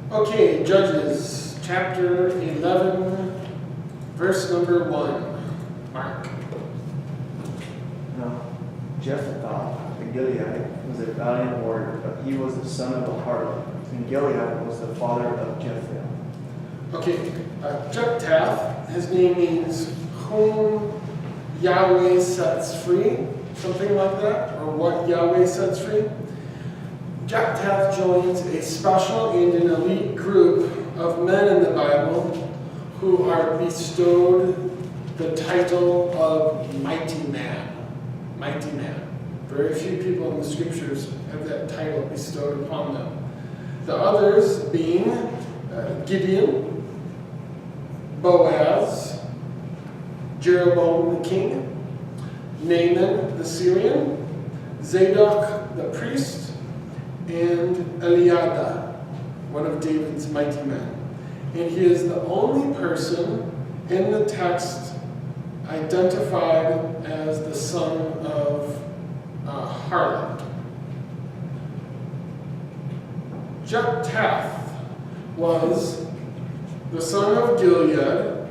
Okay, Judges, chapter 11, verse number 1. Mark. Now, Jephthah the Gileadite was a valiant warrior, but he was the son of a harlot, and Gilead was the father of Jephthah. Okay, Jephthah, his name means whom Yahweh sets free, something like that, or what Yahweh sets free. Jephthah joins a special and an elite group of men in the Bible who are bestowed the title of mighty man. Mighty man. Very few people in the scriptures have that title bestowed upon them. The others being Gideon, Boaz, Jeroboam the king, Naaman the Syrian, Zadok the priest, and Eliada, one of David's mighty men. And he is the only person in the text identified as the son of harlot. Jephthah was the son of Gilead,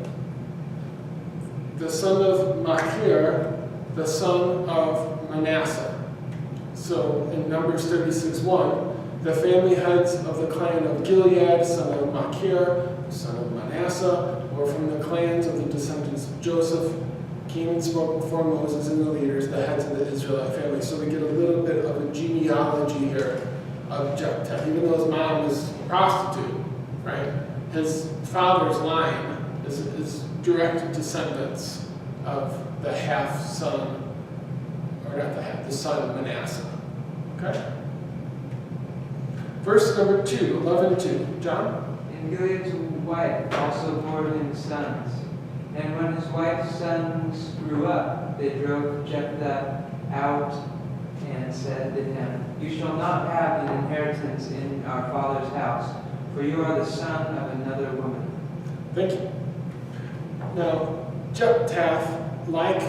the son of Machir, the son of Manasseh. So in Numbers 36:1, the family heads of the clan of Gilead, son of Machir, son of Manasseh, or from the clans of the descendants of Joseph, came and spoke before Moses and the leaders, the heads of the Israelite family. So we get a little bit of a genealogy here of Jephthah. Even though his mom is a prostitute, right? His father's line is direct descendants of the half-son, or not the half, the son of Manasseh. Okay? Verse number 2, 11:2. John? And Gilead's wife also bore him sons. And when his wife's sons grew up, they drove Jephthah out and said to him, "You shall not have an inheritance in our father's house, for you are the son of another woman." Thank you. Now, Jephthah, like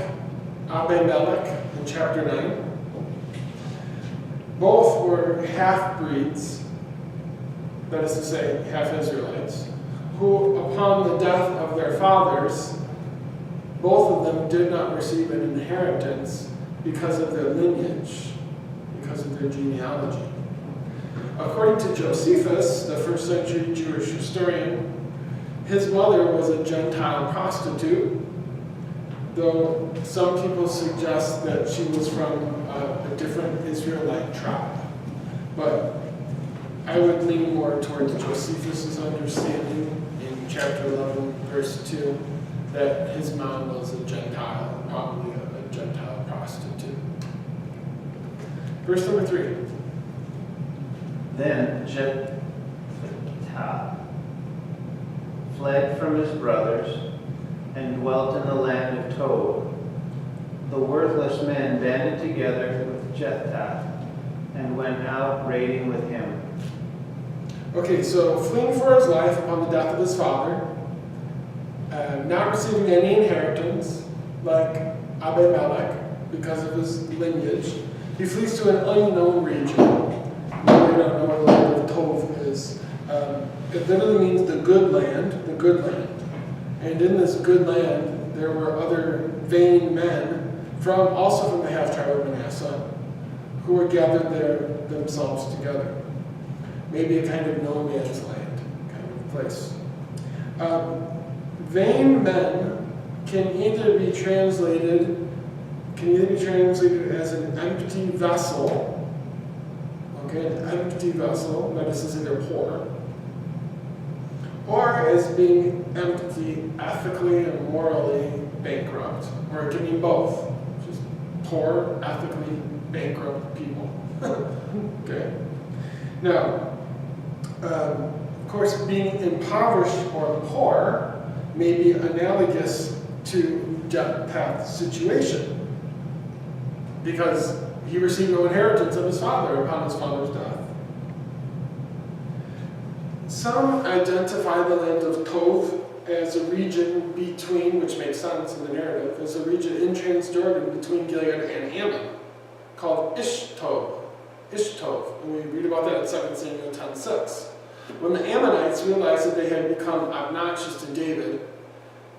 Abimelech in chapter 9, both were half-breeds, that is to say, half-Israelites, who, upon the death of their fathers, both of them did not receive an inheritance because of their lineage, because of their genealogy. According to Josephus, the first century Jewish historian, his mother was a Gentile prostitute, though some people suggest that she was from a different Israelite tribe. But I would lean more towards Josephus' understanding in chapter 11, verse 2, that his mom was a Gentile, probably a Gentile prostitute. Verse number 3. Then Jephthah fled from his brothers and dwelt in the land of Tob. The worthless men banded together with Jephthah and went out raiding with him. Okay, so fleeing for his life upon the death of his father, not receiving any inheritance, like Abimelech, because of his lineage, he flees to an unknown region. Now we don't know what the land of Tov is. It literally means the good land, the good land. And in this good land, there were other vain men, also from the half-tribe of Manasseh, who were gathered there themselves together. Maybe a kind of no man's land kind of place. Vain men can either be translated as an empty vessel. Okay, an empty vessel, that is to say they're poor, or as being empty, ethically and morally bankrupt, or it can be both, just poor, ethically bankrupt people. Okay. Now, of course, being impoverished or poor may be analogous to Jephthah's situation, because he received no inheritance of his father upon his father's death. Some identify the land of Tov as a region between, which makes sense in the narrative, as a region in Transjordan between Gilead and Ammon, called Ishtov. And we read about that in 2 Samuel 10:6. When the Ammonites realized that they had become obnoxious to David,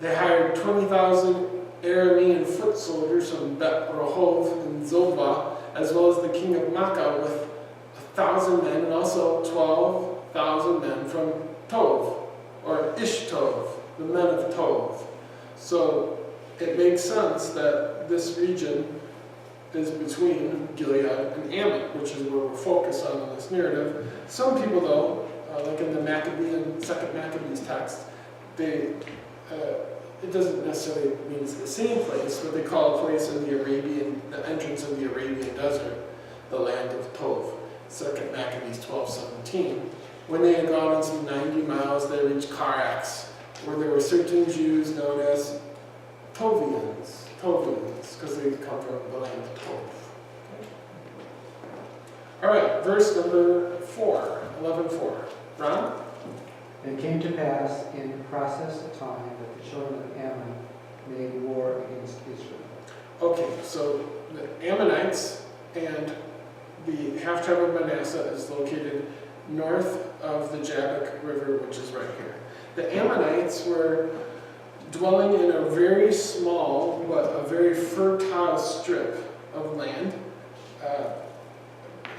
they hired 20,000 Aramean foot soldiers from Bet Rehob and Zobah, as well as the king of Makkah with 1,000 men, and also 12,000 men from Tov, or Ishtov, the men of Tov. So it makes sense that this region is between Gilead and Ammon, which is where we're focused on in this narrative. Some people, though, like in the Maccabean, Second Maccabees text, it doesn't necessarily mean it's the same place, but they call a place in the entrance of the Arabian desert, the land of Tov. Second Maccabees 12:17. When they had gone on some 90 miles, they reached Karax, where there were certain Jews known as Tovians, because they come from the land of Tov. Okay. All right, verse number 4, 11:4. Ron? And it came to pass in the process of time that the children of Ammon made war against Israel. Okay, so the Ammonites and the half-tribe of Manasseh is located north of the Jabbok River, which is right here. The Ammonites were dwelling in a very small but a very fertile strip of land.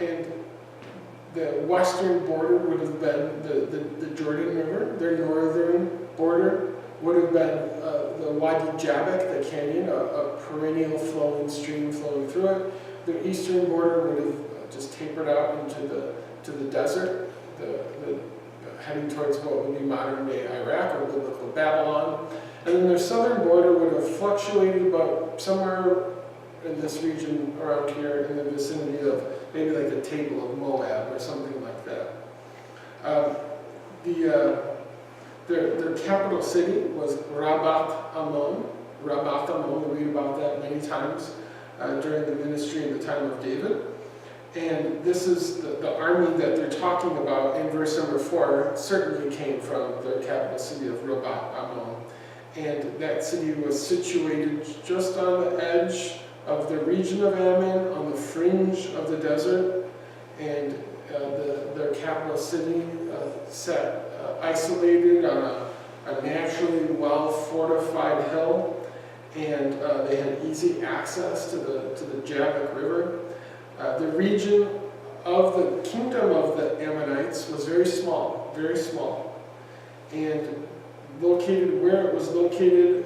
And the western border would have been the Jordan River. Their northern border would have been the Wadi Jabbok, the canyon, a perennial flowing stream flowing through it. The eastern border would have just tapered out into the desert, heading towards what would be modern-day Iraq or biblical Babylon. And then their southern border would have fluctuated about somewhere in this region around here in the vicinity of maybe like the Table of Moab or something like that. Their capital city was Rabat Ammon. Rabat Ammon, we read about that many times during the ministry in the time of David. And this is the army that they're talking about in verse number 4 certainly came from their capital city of Rabat Ammon. And that city was situated just on the edge of the region of Ammon, on the fringe of the desert, and their capital city sat isolated on a naturally well-fortified hill, and they had easy access to the Jabbok River. The region of the kingdom of the Ammonites was very small, and located where it was located,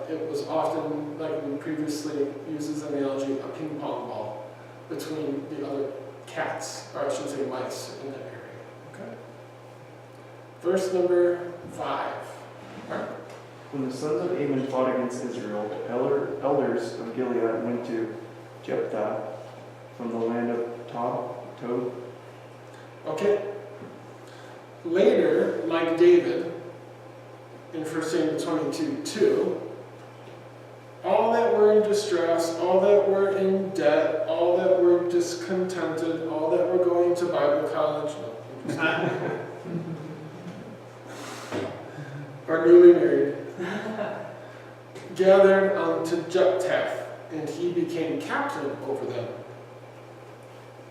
it was often, like we previously used as an analogy, a ping pong ball between the other cats, or I should say mice, in that area. Okay. Verse number 5. Mark? When the sons of Ammon fought against Israel, the elders of Gilead went to Jephthah from the land of Tob. Okay. Later, like David, in 1 Samuel 22:2, all that were in distress, all that were in debt, all that were discontented, all that were going to Bible college, or newly married, gathered unto Jephthah, and he became captain over them.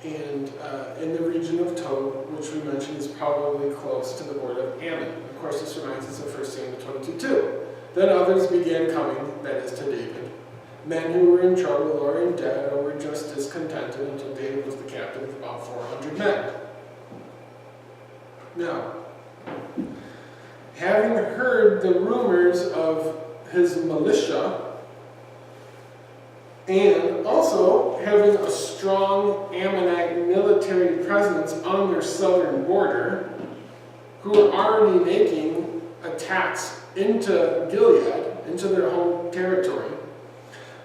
And in the region of Tob, which we mentioned is probably close to the border of Ammon. Of course, this reminds us of 1 Samuel 22:2. Then others began coming, that is to David, men who were in trouble or in debt or were just discontented, until David was the captain of about 400 men. Now, having heard the rumors of his militia, and also having a strong Ammonite military presence on their southern border, who were already making attacks into Gilead, into their home territory,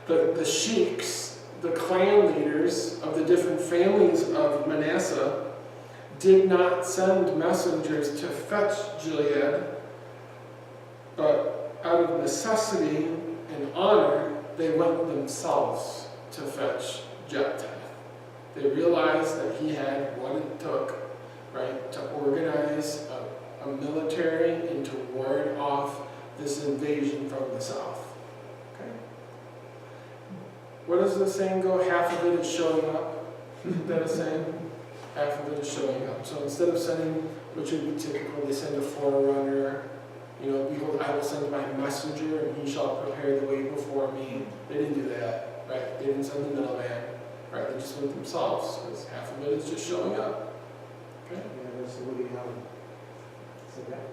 the sheiks, the clan leaders of the different families of Manasseh, did not send messengers to fetch Gilead, but out of necessity and honor, they went themselves to fetch Jephthah. They realized that he had what it took, right, to organize a military and to ward off this invasion from the south. Okay? What does the saying go? Half of it is showing up. Isn't that a saying? half of it is showing up. So instead of sending, which would be typical, they send a forerunner. Behold, I will send my messenger, and he shall prepare the way before me. They didn't do that, right? They didn't send the middleman, right? They just went themselves, because half of it is just showing up. Okay? Yeah, that's Woody Allen. So that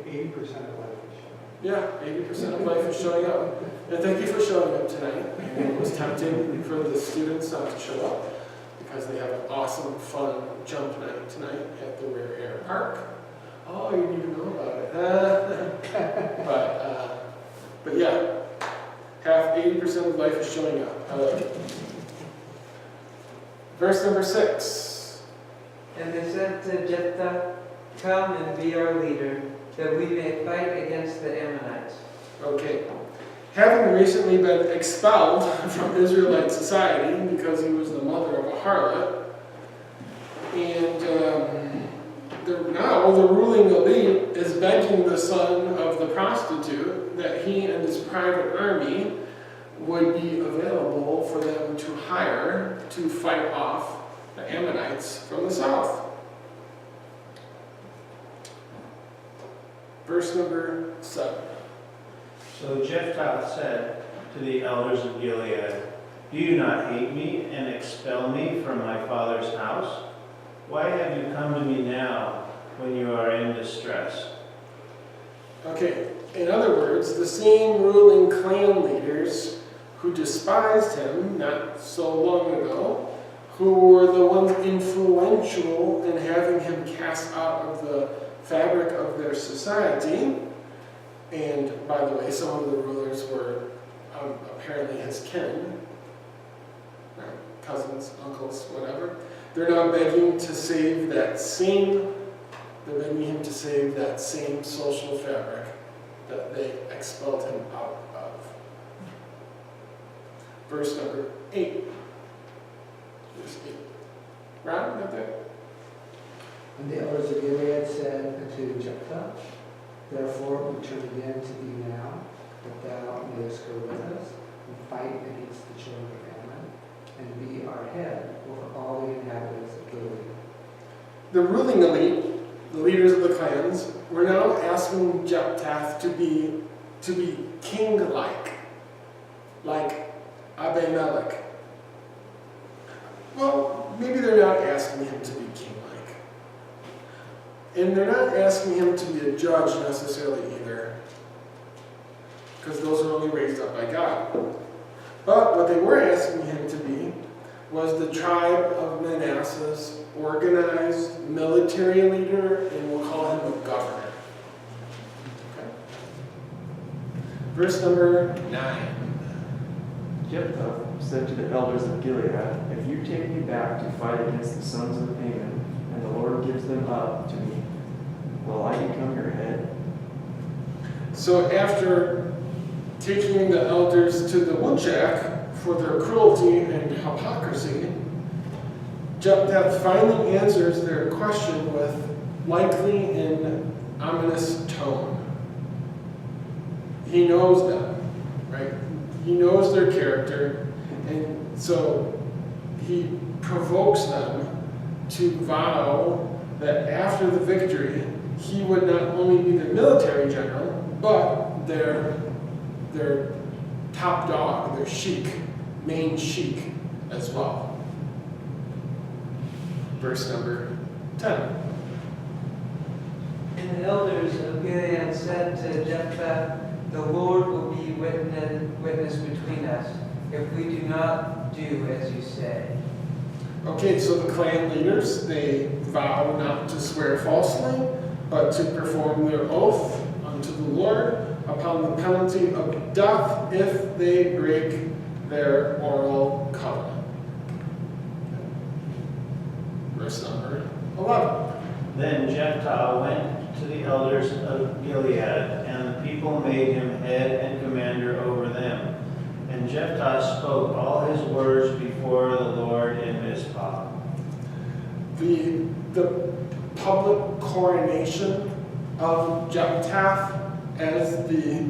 80% of life is showing. Yeah, 80% of life is showing up. And thank you for showing up tonight. It was tempting for the students not to show up because they have an awesome, fun jump night tonight at the Rare Air Park. Oh, you didn't even know about it. But yeah, 80% of life is showing up. I like it. Verse number 6. And they said to Jephthah, "Come and be our leader, that we may fight against the Ammonites." Okay. Having recently been expelled from Israelite society because he was the mother of a harlot, and now the ruling elite is begging the son of the prostitute that he and his private army would be available for them to hire to fight off the Ammonites from the south. Verse number 7. So Jephthah said to the elders of Gilead, "Do you not hate me and expel me from my father's house? Why have you come to me now when you are in distress?" Okay, in other words, the same ruling clan leaders who despised him not so long ago, who were the ones influential in having him cast out of the fabric of their society. And by the way, some of the rulers were apparently his kin, cousins, uncles, whatever. They're now begging to save that same, they're begging him to save that same social fabric that they expelled him out of. Verse number 8. Verse 8. Ron, got that? And the elders of Gilead said unto Jephthah, "Therefore we turn again to thee now, that thou mayest go with us, and fight against the children of Ammon, and be our head over all the inhabitants of Gilead." The ruling elite, the leaders of the clans, were now asking Jephthah to be king-like, like Abimelech. Well, maybe they're not asking him to be king-like. And they're not asking him to be a judge necessarily either, because those are only raised up by God. But what they were asking him to be was the tribe of Manasseh's organized military leader, and we'll call him a governor. Okay. Verse number 9. Jephthah said to the elders of Gilead, "If you take me back to fight against the sons of Ammon, and the Lord gives them up to me, will I become your head?" So after taking the elders to the woodshack for their cruelty and hypocrisy, Jephthah finally answers their question with likely an ominous tone. He knows them, right? He knows their character, and so he provokes them to vow that after the victory, he would not only be the military general, but their top dog, their sheik, main sheik as well. Verse number 10. And the elders of Gilead said to Jephthah, "The Lord will be witness between us, if we do not do as you say." Okay, so the clan leaders, they vow not to swear falsely, but to perform their oath unto the Lord upon the penalty of death if they break their oral covenant. Verse number 11. Then Jephthah went to the elders of Gilead, and the people made him head and commander over them. And Jephthah spoke all his words before the Lord in Mizpah. The public coronation of Jephthah as the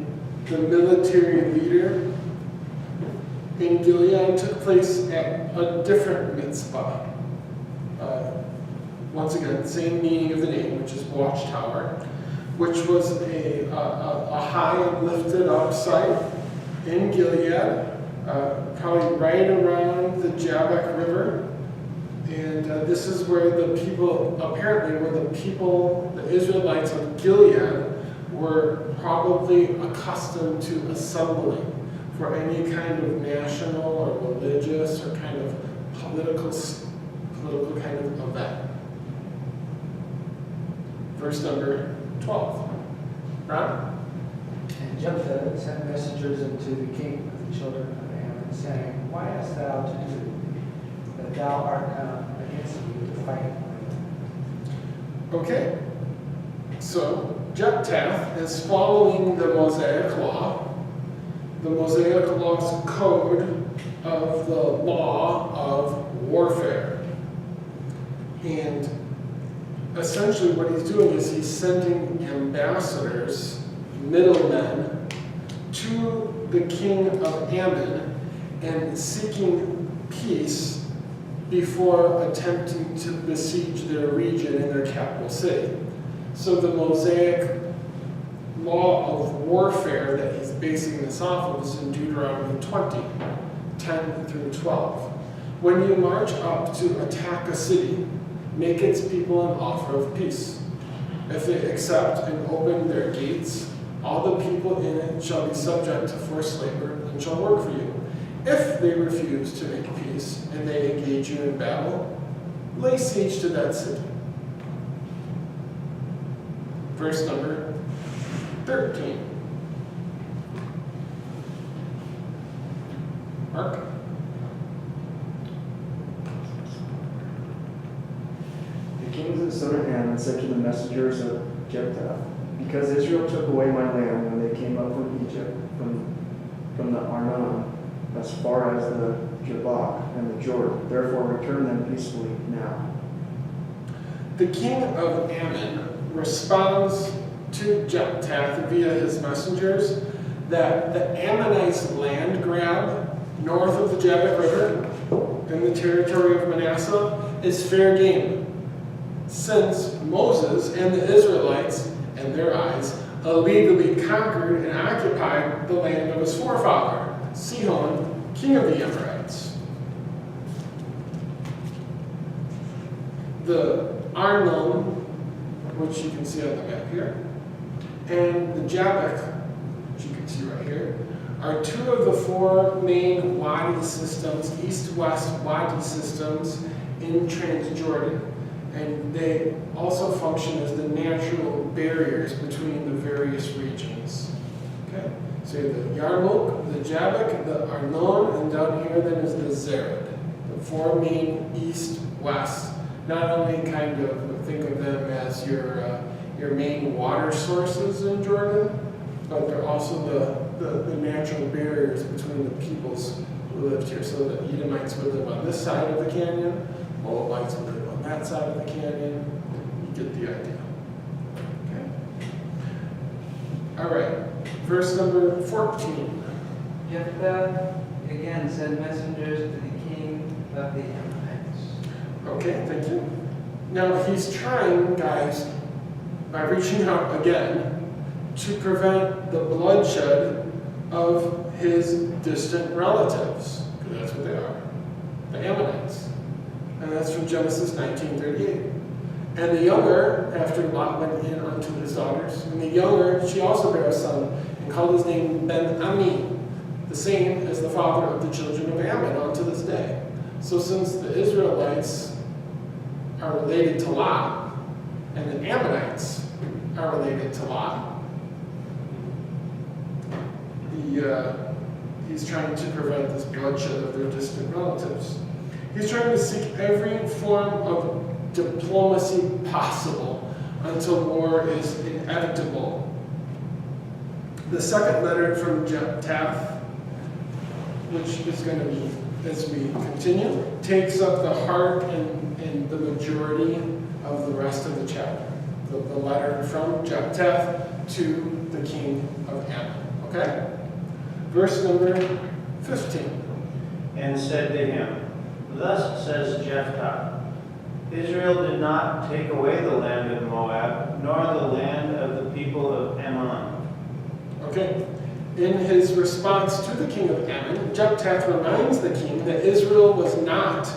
military leader in Gilead took place at a different Mizpah. once again, same meaning of the name, which is watchtower, which was a high and lifted up site in Gilead, probably right around the Jabbok River. And this is where the people, apparently, the Israelites of Gilead were probably accustomed to assembling for any kind of national or religious or kind of political kind of event. Verse number 12. Ron? And Jephthah sent messengers unto the king of the children of Ammon, saying, Why hast thou to do that thou art come against me to fight? Okay. So, Jephthah is following the Mosaic Law. The Mosaic Law's code of the law of warfare. And essentially what he's doing is he's sending ambassadors, middlemen, to the king of Ammon and seeking peace before attempting to besiege their region and their capital city. So the Mosaic law of warfare that he's basing this off of is in Deuteronomy 20, 10 through 12. When you march up to attack a city, make its people an offer of peace. If they accept and open their gates, all the people in it shall be subject to forced labor and shall work for you. If they refuse to make peace and they engage you in battle, lay siege to that city. Verse number 13. Mark? The kings of the son of Ammon said to the messengers of Jephthah, Because Israel took away my land when they came up from Egypt, from the Arnon, as far as the Jabbok and the Jordan, therefore return them peacefully now. The king of Ammon responds to Jephthah via his messengers that the Ammonites' land grab north of the Jabbok River in the territory of Manasseh is fair game, since Moses and the Israelites, in their eyes, illegally conquered and occupied the land of his forefather, Sihon, king of the Amorites. The Arnon, which you can see on the map here, and the Jabbok, which you can see right here, are two of the four main wadi systems, east-west wadi systems in Transjordan. And they also function as the natural barriers between the various regions. Okay? So you have the Yarmouk, the Jabbok, the Arnon, and down here then is the Zered. The four main east-west. Not only kind of think of them as your main water sources in Jordan, but they're also the natural barriers between the peoples who lived here. So the Edomites would live on this side of the canyon, Moabites would live on that side of the canyon. You get the idea. Okay? All right, verse number 14. Jephthah again sent messengers to the king of the Ammonites. Okay, thank you. Now he's trying, guys, by reaching out again, to prevent the bloodshed of his distant relatives, because that's what they are, the Ammonites. And that's from Genesis 19:38. And the younger, after Lot went in unto his daughters, and the younger, she also bare a son, and called his name Ben-Ami, the same as the father of the children of Ammon unto this day. So since the Israelites are related to Lot, and the Ammonites are related to Lot, he's trying to prevent this bloodshed of their distant relatives. He's trying to seek every form of diplomacy possible until war is inevitable. The second letter from Jephthah, which is going to be, as we continue, takes up the heart and the majority of the rest of the chapter. The letter from Jephthah to the king of Ammon. Okay? Verse number 15. And said to him, Thus says Jephthah, Israel did not take away the land of Moab, nor the land of the people of Ammon. Okay. In his response to the king of Ammon, Jephthah reminds the king that Israel was not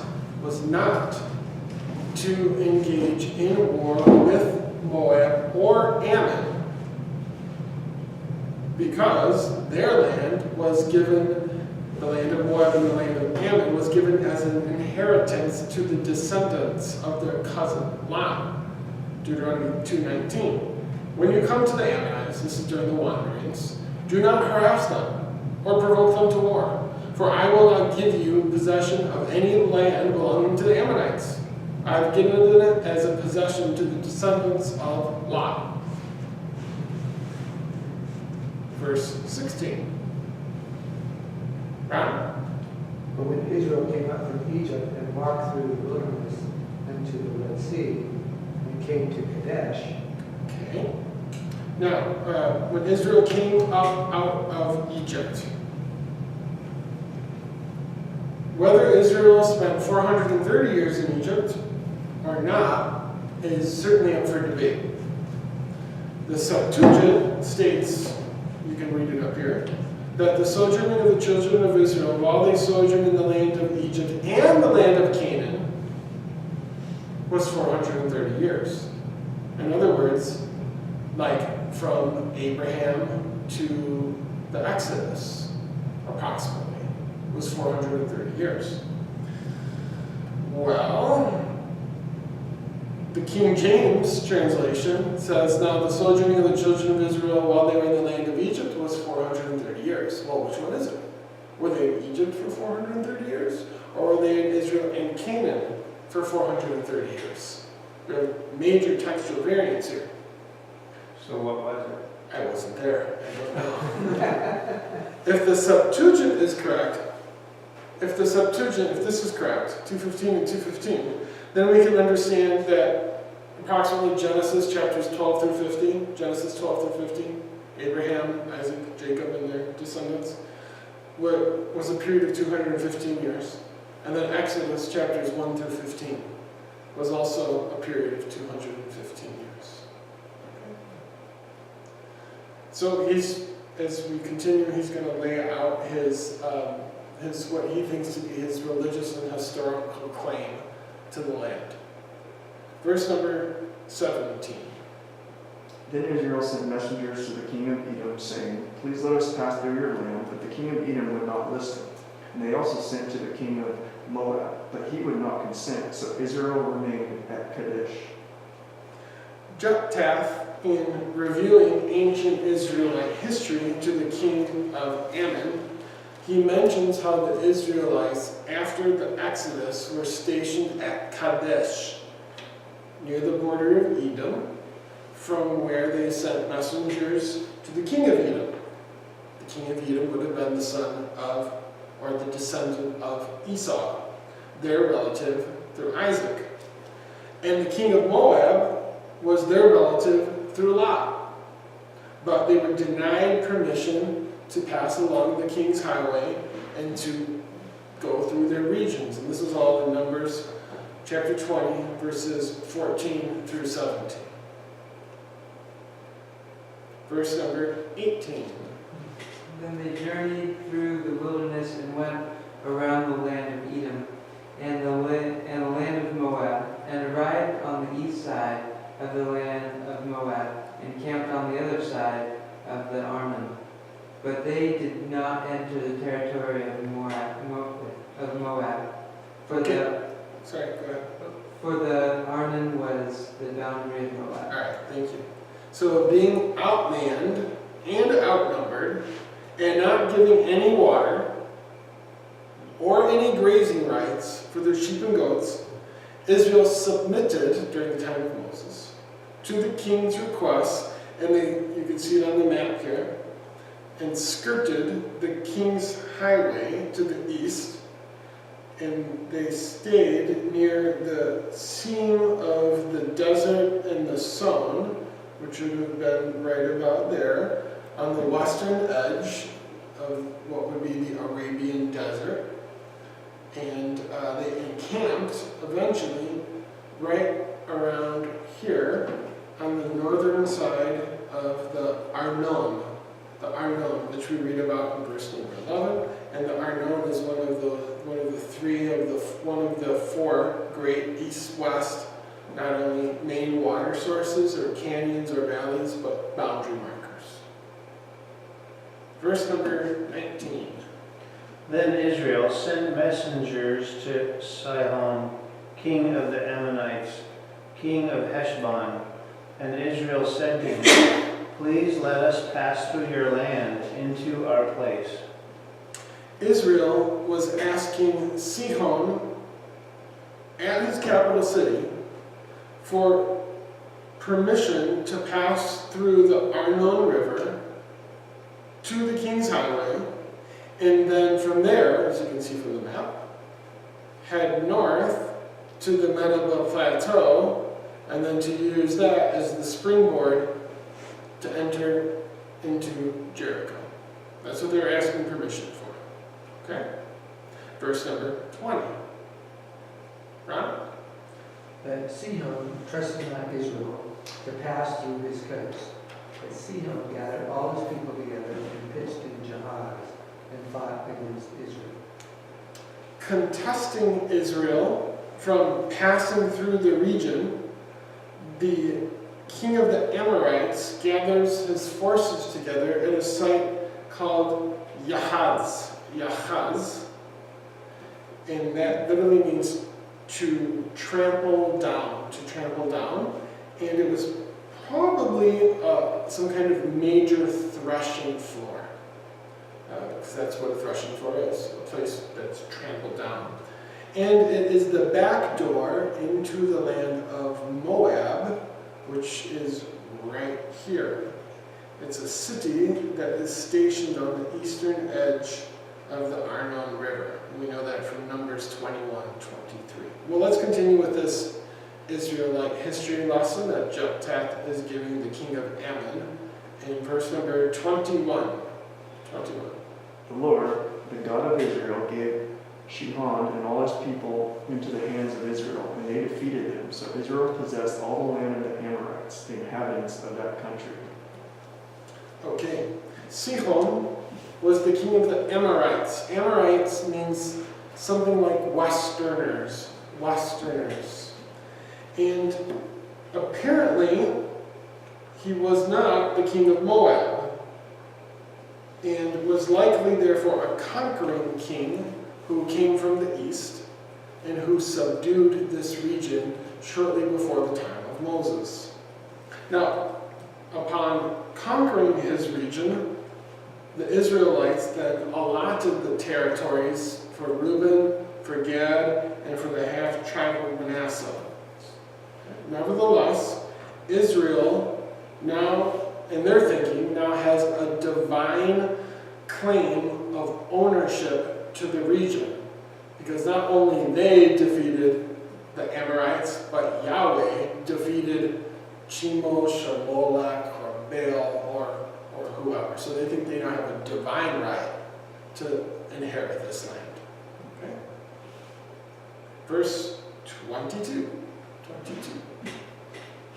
to engage in war with Moab or Ammon, because their land was given, the land of Moab and the land of Ammon was given as an inheritance to the descendants of their cousin Lot. Deuteronomy 2:19. When you come to the Ammonites, this is during the wanderings, do not harass them or provoke them to war, for I will not give you possession of any land belonging to the Ammonites. I have given it as a possession to the descendants of Lot. Verse 16. Right? But when Israel came up from Egypt and walked through the wilderness and to the Red Sea, and came to Kadesh, Okay. Now, when Israel came up out of Egypt, whether Israel spent 430 years in Egypt or not is certainly up for debate. The Septuagint states, you can read it up here, that the sojourning of the children of Israel while they sojourned in the land of Egypt and the land of Canaan was 430 years. In other words, like from Abraham to the Exodus, approximately, was 430 years. Well, the King James translation says, now the sojourning of the children of Israel while they were in the land of Egypt was 430 years. Well, which one is it? Were they in Egypt for 430 years? Or were they in Israel and Canaan for 430 years? There are major textual variants here. So what was it? I wasn't there. I don't know. If the Septuagint is correct, if this is correct, 2:15 and 2:15, then we can understand that approximately Genesis chapters 12 through 15, Genesis 12 through 15, Abraham, Isaac, Jacob, and their descendants, was a period of 215 years. And then Exodus chapters 1 through 15 was also a period of 215 years. So as we continue, he's going to lay out his what he thinks to be his religious and historical claim to the land. Verse number 17. Then Israel sent messengers to the king of Edom, saying, please let us pass through your land. But the king of Edom would not listen. And they also sent to the king of Moab, but he would not consent. So Israel remained at Kadesh. Jephthah, in reviewing ancient Israelite history to the king of Ammon, he mentions how the Israelites, after the Exodus, were stationed at Kadesh, near the border of Edom, from where they sent messengers to the king of Edom. The king of Edom would have been the son of, or the descendant of Esau, their relative through Isaac. And the king of Moab was their relative through Lot. But they were denied permission to pass along the king's highway and to go through their regions. And this was all in Numbers chapter 20, verses 14 through 17. Verse number 18. Then they journeyed through the wilderness and went around the land of Edom and the land of Moab, and arrived on the east side of the land of Moab, and camped on the other side of the Arnon. But they did not enter the territory of Moab. Sorry, go ahead. For the Arnon was the boundary of Moab. All right, thank you. So being outmanned and outnumbered, and not giving any water or any grazing rights for their sheep and goats, Israel submitted during the time of Moses to the king's request, and you can see it on the map here, and skirted the king's highway to the east, and they stayed near the seam of the desert and the Son, which would have been right about there, on the western edge of what would be the Arabian desert. And they encamped eventually right around here on the northern side of the Arnon. The Arnon, which we read about in verse number 11, and the Arnon is one of the four great east-west, not only main water sources or canyons or valleys, but boundary markers. Verse number 19. Then Israel sent messengers to Sihon, king of the Ammonites, king of Heshbon. And Israel said to him, "Please let us pass through your land into our place." Israel was asking Sihon, at his capital city, for permission to pass through the Arnon River to the King's Highway, and then from there, as you can see from the map, head north to the Medeba Plateau, and then to use that as the springboard to enter into Jericho. That's what they're asking permission for. Okay? Verse number 20. Ron? But Sihon trusted not Israel to pass through his coast. But Sihon gathered all his people together and pitched in Jahaz and fought against Israel. Contesting Israel from passing through the region, the king of the Amorites gathers his forces together at a site called Yahaz. Yahaz. And that literally means to trample down, And it was probably some kind of major threshing floor. Because that's what a threshing floor is, a place that's trampled down. And it is the back door into the land of Moab, which is right here. It's a city that is stationed on the eastern edge of the Arnon River. We know that from Numbers 21-23. Well, let's continue with this Israelite history lesson that Jephthah is giving the king of Ammon in verse number 21. The Lord, the God of Israel, gave Sihon and all his people into the hands of Israel, and they defeated him. So Israel possessed all the land of the Amorites, the inhabitants of that country. Okay, Sihon was the king of the Amorites. Amorites means something like Westerners. And apparently, he was not the king of Moab, and was likely therefore a conquering king who came from the east and who subdued this region shortly before the time of Moses. Now, upon conquering his region, the Israelites then allotted the territories for Reuben, for Gad, and for the half-tribe of Manasseh. Nevertheless, Israel now, in their thinking, now has a divine claim of ownership to the region. Because not only they defeated the Amorites, but Yahweh defeated Chemosh or Molech or Baal or whoever. So they think they now have a divine right to inherit this land. Okay? Verse 22.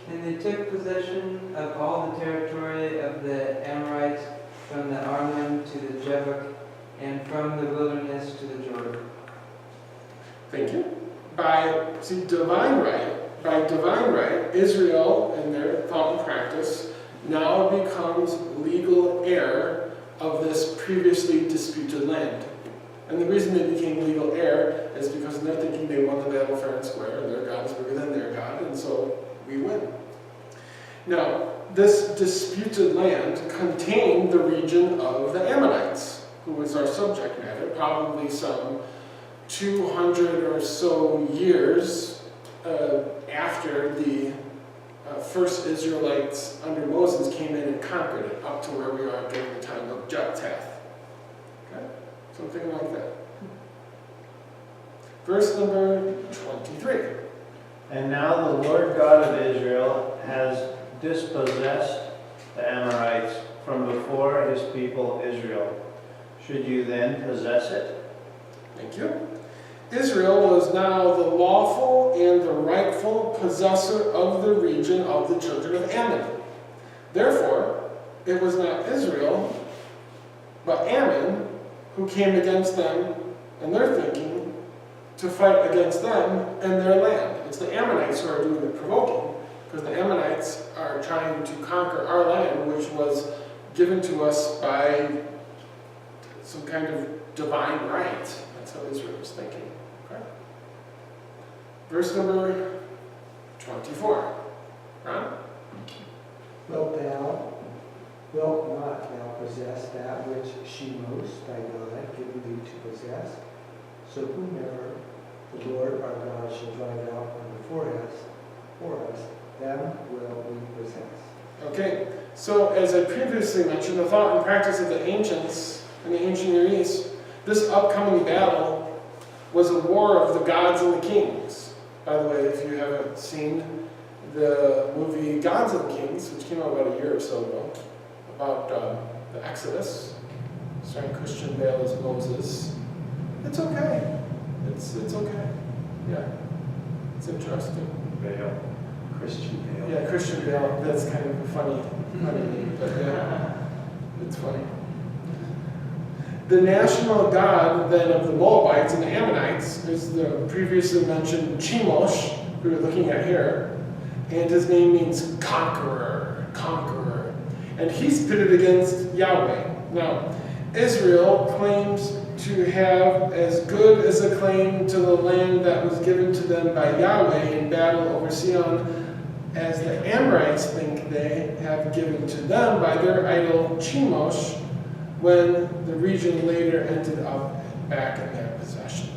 And they took possession of all the territory of the Amorites from the Arnon to the Jabbok, and from the wilderness to the Jordan. Thank you. By divine right, Israel, in their thought and practice, now becomes legal heir of this previously disputed land. And the reason they became legal heir is because in their thinking they won the battle fair and square, and their God is bigger than their God, and so we win. Now, this disputed land contained the region of the Ammonites, who was our subject matter, probably some 200 or so years after the first Israelites under Moses came in and conquered it, up to where we are during the time of Jephthah. Okay? Something like that. Verse number 23. And now the Lord God of Israel has dispossessed the Amorites from before his people Israel. Should you then possess it? Thank you. Israel was now the lawful and the rightful possessor of the region of the children of Ammon. Therefore, it was not Israel, but Ammon who came against them in their thinking to fight against them and their land. It's the Ammonites who are doing the provoking, because the Ammonites are trying to conquer our land, which was given to us by some kind of divine right. That's how Israel was thinking. Okay? Verse number 24. Ron? Wilt not thou possess that which Shemos thy God given thee to possess? So whomever the Lord our God shall drive out from before us, them will we possess. Okay, so as I previously mentioned, the thought and practice of the ancients in the ancient Near East, this upcoming battle was a war of the gods and the kings. By the way, if you haven't seen the movie Gods and Kings, which came out about a year or so ago, about the Exodus, starring Christian Bale as Moses, it's okay. It's okay. Yeah, it's interesting. Bale. Christian Bale. Yeah, Christian Bale. That's kind of a funny name, but yeah, it's funny. The national god then of the Moabites and the Ammonites is the previously mentioned Chemosh, who we're looking at here, and his name means conqueror, conqueror, and he's pitted against Yahweh. Now, Israel claims to have as good as a claim to the land that was given to them by Yahweh in battle over Sion as the Amorites think they have given to them by their idol Chemosh, when the region later ended up back in their possession.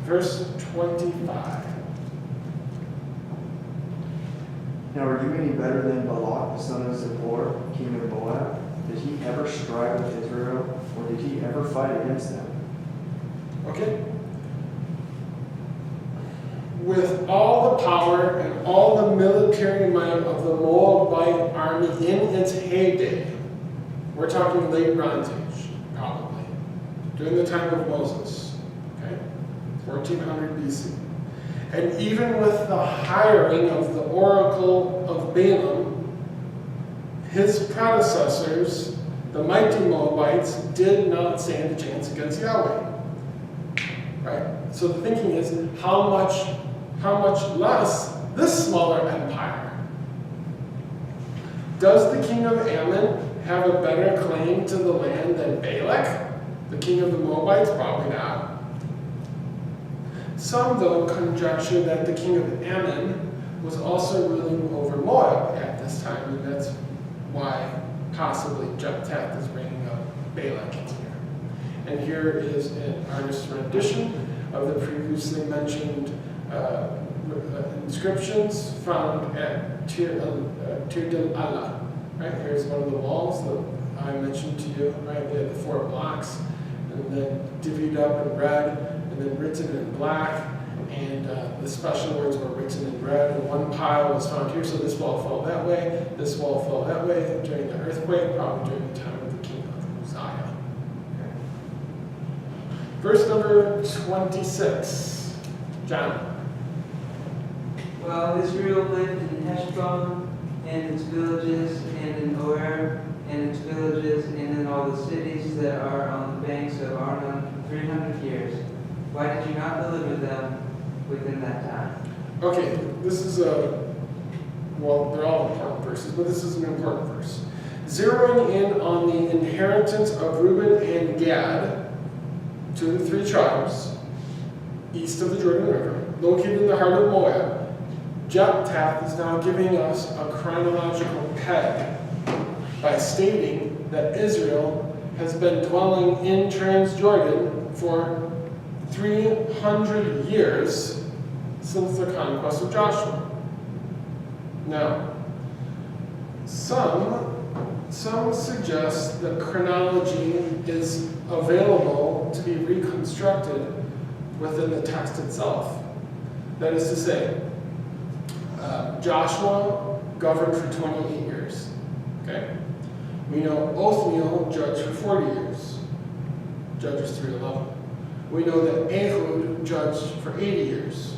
Verse 25. Now are you any better than Balak, the son of Zippor, king of Moab? Did he ever strive with Israel, or did he ever fight against them? Okay? With all the power and all the military might of the Moabite army in its heyday, we're talking late Bronze Age, probably, during the time of Moses, okay? 1400 BC. And even with the hiring of the oracle of Balaam, his predecessors, the mighty Moabites, did not stand a chance against Yahweh. Right? So the thinking is, how much less this smaller empire? Does the king of Ammon have a better claim to the land than Balak, the king of the Moabites? Probably not. Some, though, conjecture that the king of Ammon was also ruling over Moab at this time, and that's why possibly Jephthah is bringing up Balak in here. And here is an artist's rendition of the previously mentioned inscriptions found at Tir del Allah. Right, here's one of the walls that I mentioned to you, right? They had the 4 blocks, and then divvied up in red, and then written in black, and the special words were written in red, and one pile was found here, so this wall fell that way, this wall fell that way during the earthquake, probably during the time of the king of Uzziah. Okay. Verse number 26. John. Well, Israel lived in Heshbon and its villages, and in Oer and its villages, and in all the cities that are on the banks of Arnon for 300 years. Why did you not deliver them within that time? Okay, this is well, they're all important verses, but this is an important verse. Zeroing in on the inheritance of Reuben and Gad, 2 of the 3 tribes, east of the Jordan River, located in the heart of Moab, Jephthah is now giving us a chronological peg by stating that Israel has been dwelling in Transjordan for 300 years since the conquest of Joshua. Now, some suggest that chronology is available to be reconstructed within the text itself. That is to say, Joshua governed for 28 years. Okay? We know Othniel judged for 40 years. Judges 3:11. We know that Ehud judged for 80 years,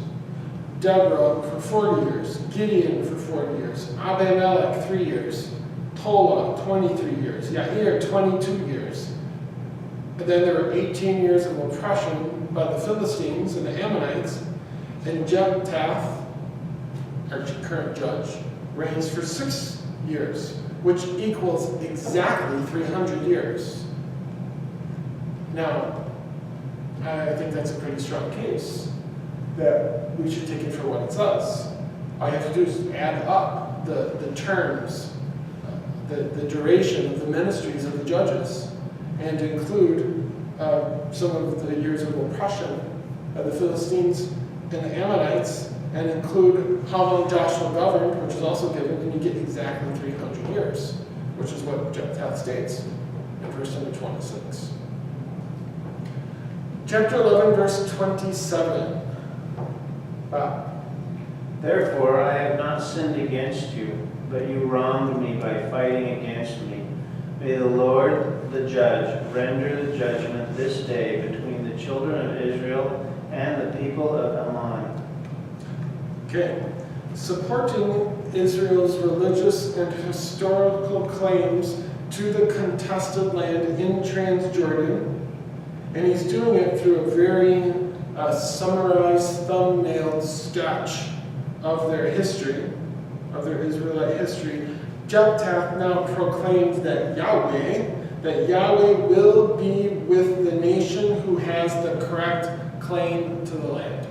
Deborah for 40 years, Gideon for 40 years, Abimelech 3 years, Tola 23 years, Yair 22 years. And then there were 18 years of oppression by the Philistines and the Ammonites, and Jephthah, our current judge, reigns for 6 years, which equals exactly 300 years. Now, I think that's a pretty strong case that we should take it for what it says. All you have to do is add up the terms, the duration of the ministries of the judges, and include some of the years of oppression of the Philistines and the Ammonites, and include how long Joshua governed, which is also given, and you get exactly 300 years, which is what Jephthah states in verse number 26. Chapter 11, verse 27. Therefore I have not sinned against you, but you wronged me by fighting against me. May the Lord, the judge, render the judgment this day between the children of Israel and the people of Ammon. Okay. Supporting Israel's religious and historical claims to the contested land in Transjordan, and he's doing it through a very summarized, thumbnailed sketch of their history, of their Israelite history. Jephthah now proclaims that Yahweh will be with the nation who has the correct claim to the land.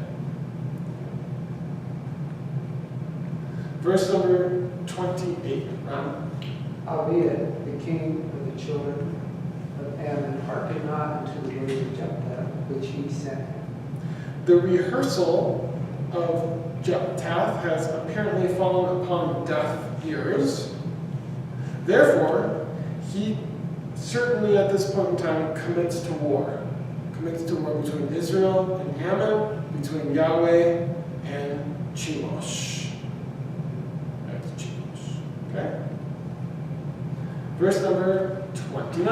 Verse number 28. Albeit the king of the children of Ammon hearkened not unto the words of Jephthah, which he sent him. The rehearsal of Jephthah has apparently fallen upon deaf ears. Therefore, he certainly at this point in time commits to war. Commits to war between Israel and Ammon, between Yahweh and Chemosh. That's Chemosh. Okay? Verse number 29.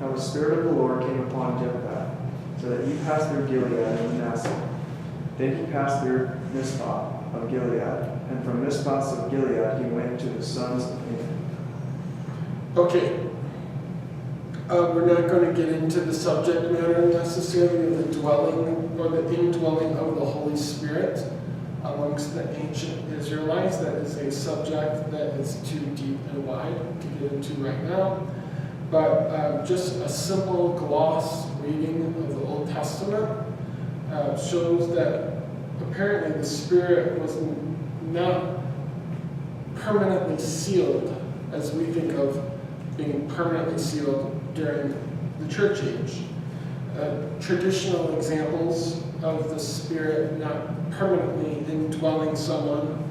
Now the Spirit of the Lord came upon Jephthah, so that he passed through Gilead and Manasseh. Then he passed through Mizpah of Gilead, and from Mizpah of Gilead he went to the sons of Ammon. Okay. We're not going to get into the subject matter necessarily of the dwelling or the indwelling of the Holy Spirit amongst the ancient Israelites. That is a subject that is too deep and wide to get into right now. But just a simple gloss reading of the Old Testament shows that apparently the Spirit was not permanently sealed as we think of being permanently sealed during the church age. Traditional examples of the Spirit not permanently indwelling someone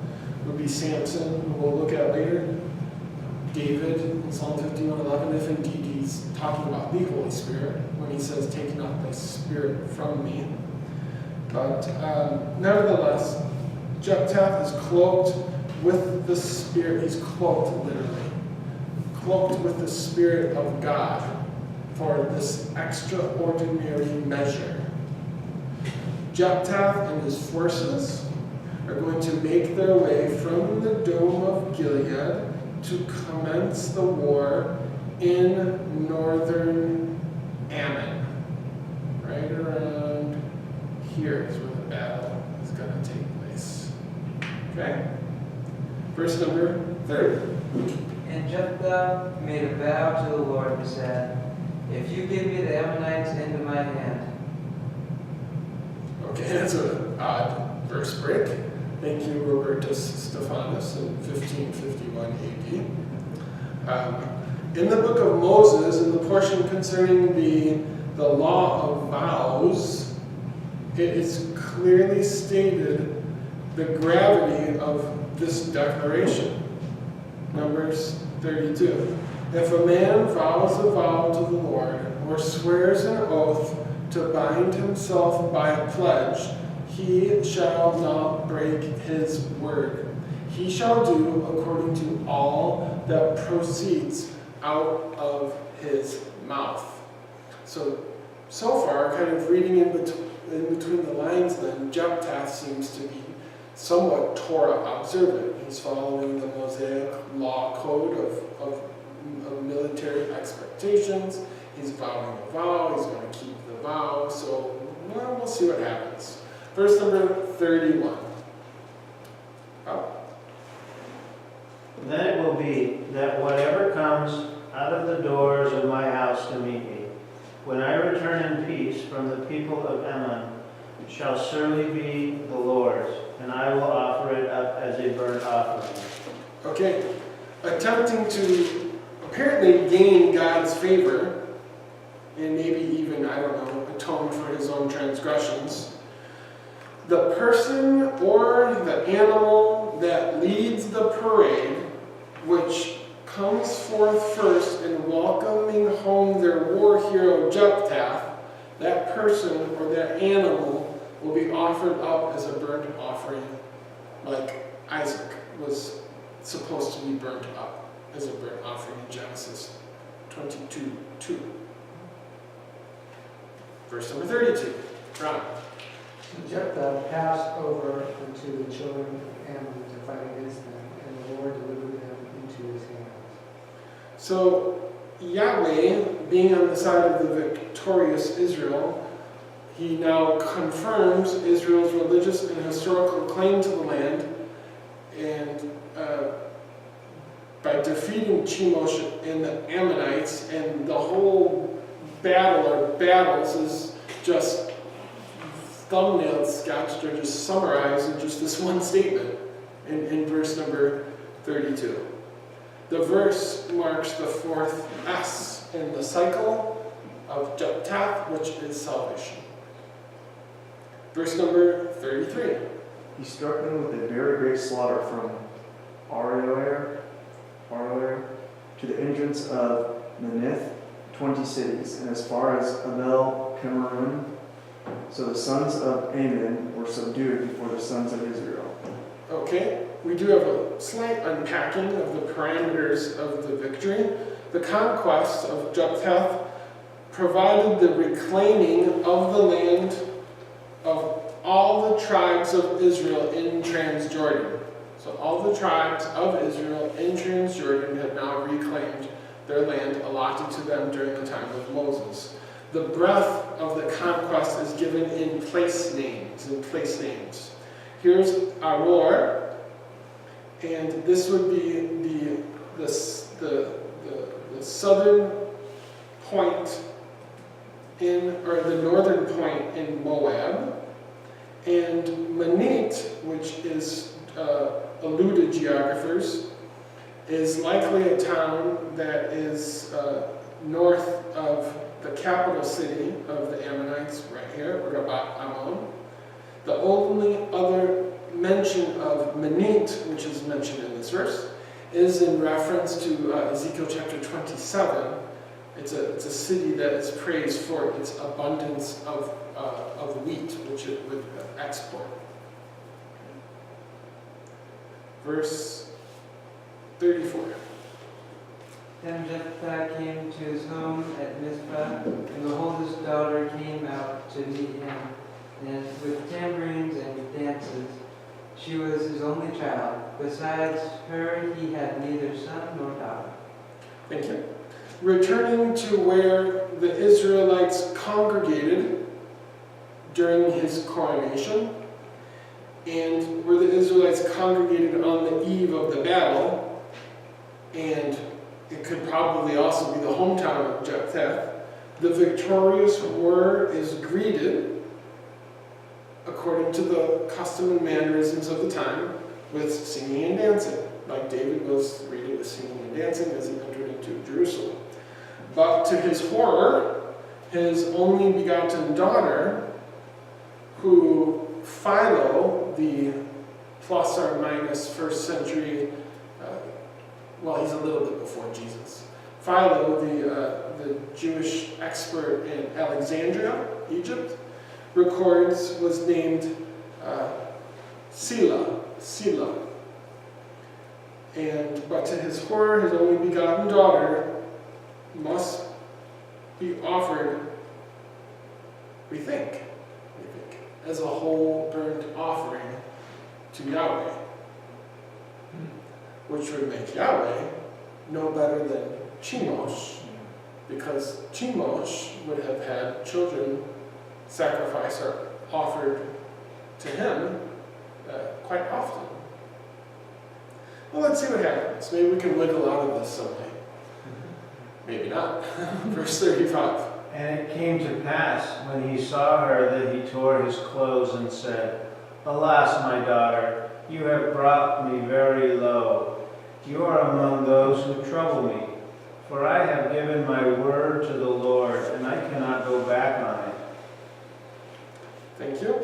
would be Samson, who we'll look at later, David in Psalm 51:11, if indeed he's talking about the Holy Spirit when he says, "Take not thy spirit from me." But nevertheless, Jephthah is cloaked with the Spirit. He's cloaked literally. Cloaked with the Spirit of God for this extraordinary measure. Jephthah and his forces are going to make their way from the Dome of Gilead to commence the war in northern Ammon. Right around here is where the battle is going to take place. Okay? Verse number 30. And Jephthah made a vow to the Lord and said, "If you give me the Ammonites into my hand." Okay, that's an odd verse break. Thank you, Robertus Stephanus, in 1551 AD. In the book of Moses, in the portion concerning the law of vows, it is clearly stated the gravity of this declaration. Numbers 32. If a man vows a vow to the Lord, or swears an oath to bind himself by a pledge, he shall not break his word. He shall do according to all that proceeds out of his mouth. So so far, kind of reading in between the lines then, Jephthah seems to be somewhat Torah observant. He's following the Mosaic law code of military expectations. He's vowing a vow, he's going to keep the vow, so well, we'll see what happens. Verse number 31. Oh. Then it will be that whatever comes out of the doors of my house to meet me, when I return in peace from the people of Ammon, shall surely be the Lord's, and I will offer it up as a burnt offering. Okay, attempting to apparently gain God's favor, and maybe even, I don't know, atone for his own transgressions, the person or the animal that leads the parade, which comes forth first in welcoming home their war hero Jephthah, that person or that animal will be offered up as a burnt offering, like Isaac was supposed to be burnt up as a burnt offering in Genesis 22:2. Verse number 32. Ron. So Jephthah passed over unto the children of Ammon to fight against them, and the Lord delivered them into his hands. So Yahweh, being on the side of the victorious Israel, he now confirms Israel's religious and historical claim to the land, and by defeating Chemosh and the Ammonites, and the whole battle or battles is just thumbnailed sketched or just summarized in just this one statement in verse number 32. The verse marks the fourth S in the cycle of Jephthah, which is salvation. Verse number 33. He struck them with a very great slaughter from Aroer to the entrance of Menith, 20 cities, and as far as Abel Cameroon. So the sons of Ammon were subdued before the sons of Israel. Okay, we do have a slight unpacking of the parameters of the victory. The conquest of Jephthah provided the reclaiming of the land of all the tribes of Israel in Transjordan. So all the tribes of Israel in Transjordan had now reclaimed their land allotted to them during the time of Moses. The breadth of the conquest is given in place names. Here's Aroer, and this would be the southern point or the northern point in Moab, and Manit, which is eluded geographers, is likely a town that is north of the capital city of the Ammonites, right here, Rabat Ammon. The only other mention of Manit, which is mentioned in this verse, is in reference to Ezekiel chapter 27. It's a city that is praised for its abundance of wheat, which it would export. Verse 34. Then Jephthah came to his home at Mizpah, and behold, his daughter came out to meet him, and with tambourines and with dances. She was his only child. Besides her, he had neither son nor daughter. Thank you. Returning to where the Israelites congregated during his coronation, and where the Israelites congregated on the eve of the battle, and it could probably also be the hometown of Jephthah, the victorious war is greeted, according to the custom and mannerisms of the time, with singing and dancing, like David was greeted with singing and dancing as he entered into Jerusalem. But to his horror, his only begotten daughter, who Philo, the plus or minus first century, he's a little bit before Jesus. Philo, the Jewish expert in Alexandria, Egypt, records was named Sila. But to his horror, his only begotten daughter must be offered we think, as a whole burnt offering to Yahweh, which would make Yahweh no better than Chemosh, because Chemosh would have had children sacrificed or offered to him quite often. Well, let's see what happens. Maybe we can wiggle out of this someday. Maybe not. Verse 35. And it came to pass, when he saw her, that he tore his clothes and said, Alas, my daughter, you have brought me very low. You are among those who trouble me. For I have given my word to the Lord, and I cannot go back on it. Thank you.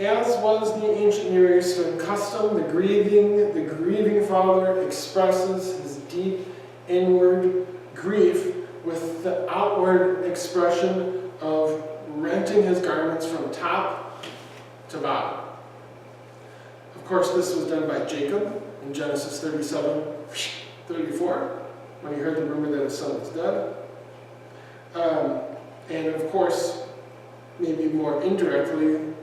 As was the ancient Near Eastern custom, the grieving father expresses his deep inward grief with the outward expression of renting his garments from top to bottom. Of course, this was done by Jacob in Genesis 37:34, when he heard the rumor that his son was dead. And of course, maybe more indirectly,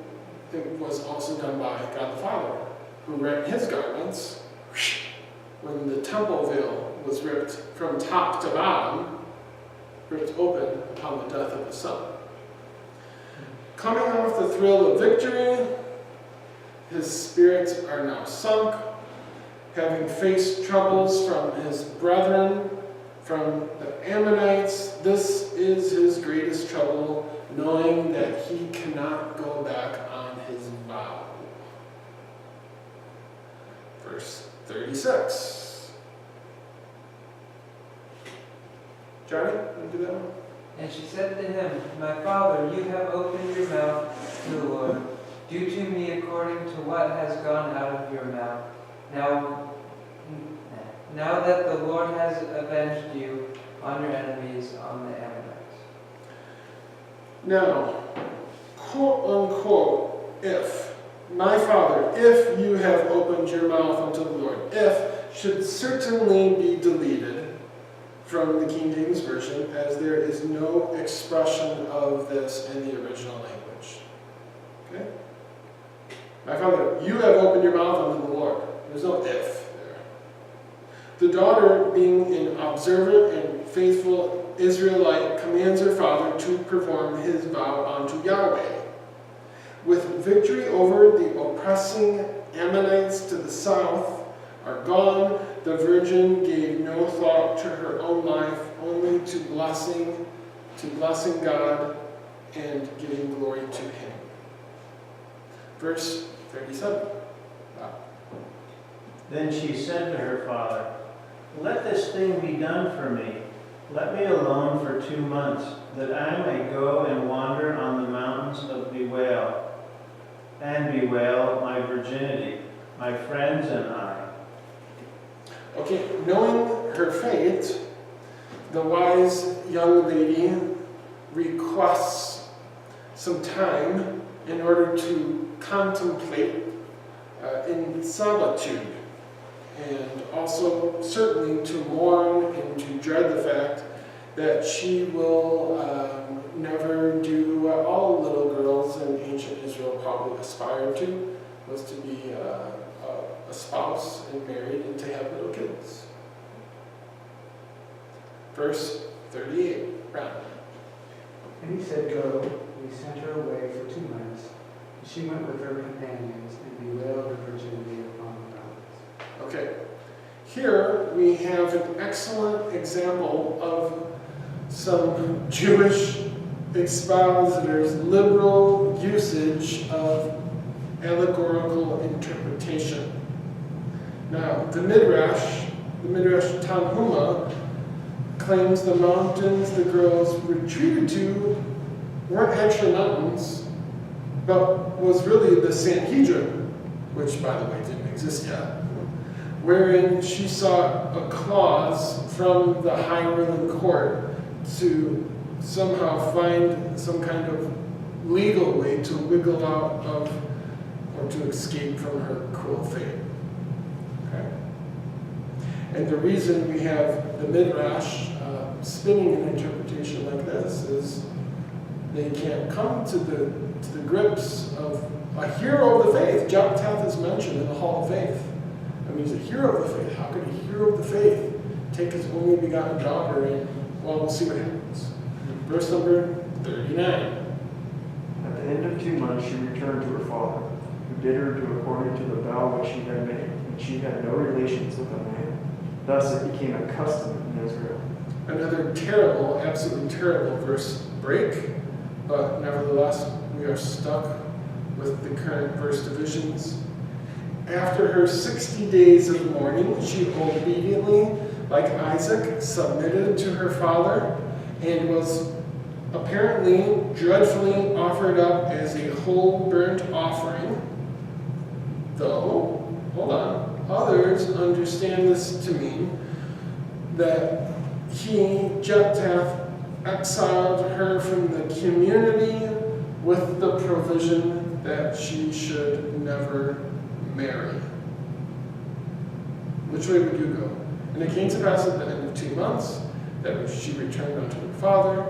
it was also done by God the Father, who rent his garments when the temple veil was ripped from top to bottom, ripped open upon the death of his son. Coming off the thrill of victory, his spirits are now sunk, having faced troubles from his brethren, from the Ammonites. This is his greatest trouble, knowing that he cannot go back on his vow. Verse 36. Johnny, want to do that one? And she said to him, My father, you have opened your mouth to the Lord. Do to me according to what has gone out of your mouth. Now that the Lord has avenged you on your enemies, on the Ammonites. Now, quote unquote, if, my father, if you have opened your mouth unto the Lord, if should certainly be deleted from the King James Version, as there is no expression of this in the original language. Okay? My father, you have opened your mouth unto the Lord. There's no if there. The daughter, being an observant and faithful Israelite, commands her father to perform his vow unto Yahweh. With victory over the oppressing Ammonites to the south are gone, the virgin gave no thought to her own life, only to blessing God and giving glory to him. Verse 37. Wow. Then she said to her father, Let this thing be done for me. Let me alone for 2 months, that I may go and wander on the mountains of bewail my virginity, my friends and I. Okay, knowing her fate, the wise young lady requests some time in order to contemplate in solitude, and also certainly to mourn and to dread the fact that she will never do all little girls in ancient Israel probably aspired to, was to be a spouse and married and to have little kids. Verse 38, Brown. And he said, Go. And he sent her away for 2 months. And she went with her companions and bewailed her virginity upon the mountains. Okay, here we have an excellent example of some Jewish expositors' liberal usage of allegorical interpretation. Now, the Midrash Tanhuma, claims the mountains the girls retreated to weren't actually mountains, but was really the Sanhedrin, which, by the way, didn't exist yet, wherein she saw a clause from the high ruling court to somehow find some kind of legal way to wiggle out of or to escape from her cruel fate. Okay? And the reason we have the Midrash spinning an interpretation like this is They can't come to the grips of a hero of the faith. Jephthah is mentioned in the Hall of Faith. I mean, he's a hero of the faith. How could a hero of the faith take his only begotten daughter and, well, we'll see what happens. Verse number 39. At the end of 2 months, she returned to her father, who bid her do according to the vow which she had made, and she had no relations with a man. Thus it became a custom in Israel. Another terrible, absolutely terrible verse break, but nevertheless, we are stuck with the current verse divisions. After her 60 days of mourning, she obediently, like Isaac, submitted to her father and was apparently dreadfully offered up as a whole burnt offering. Though, hold on, others understand this to mean that Jephthah, exiled her from the community with the provision that she should never marry. Which way would you go? And it came to pass at the end of 2 months that she returned unto her father,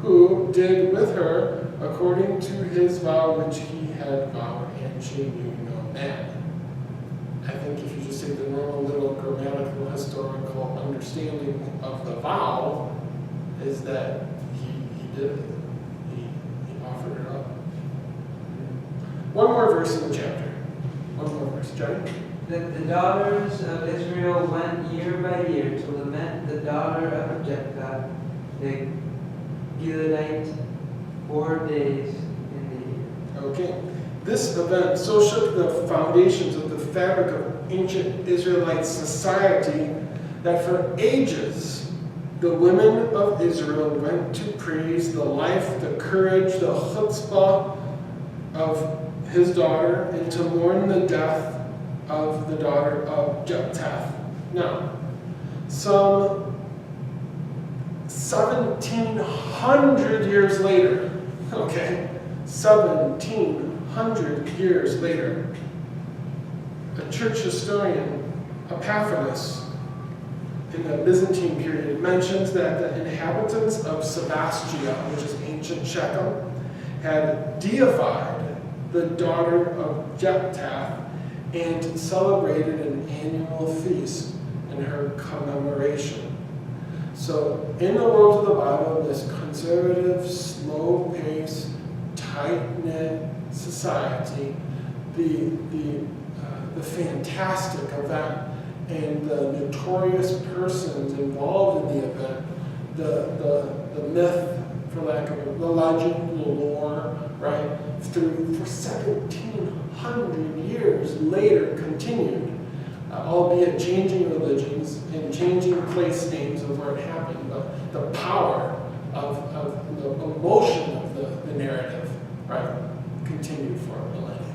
who did with her according to his vow which he had vowed, and she knew no man. I think if you just take the normal little grammatical, historical understanding of the vow, is that he did it. He offered it up. One more verse in the chapter. One more verse. Johnny? That the daughters of Israel went year by year to lament the daughter of Jephthah, the Gileadite, 4 days in the year. Okay. This event so shook the foundations of the fabric of ancient Israelite society that for ages the women of Israel went to praise the life, the courage, the chutzpah of his daughter and to mourn the death of the daughter of Jephthah. Now, some 1,700 years later, 1,700 years later, a church historian, Epaphroditus, in the Byzantine period, mentions that the inhabitants of Sebastia, which is ancient Shechem, had deified the daughter of Jephthah and celebrated an annual feast in her commemoration. So, in the world of the Bible, this conservative, slow-paced, tight-knit society, the fantastic event and the notorious persons involved in the event, the myth, for lack of the legend, the lore, right, for 1,700 years later continued, albeit changing religions and changing place names of where it happened, but the power of the emotion of the narrative, right, continued for millennia.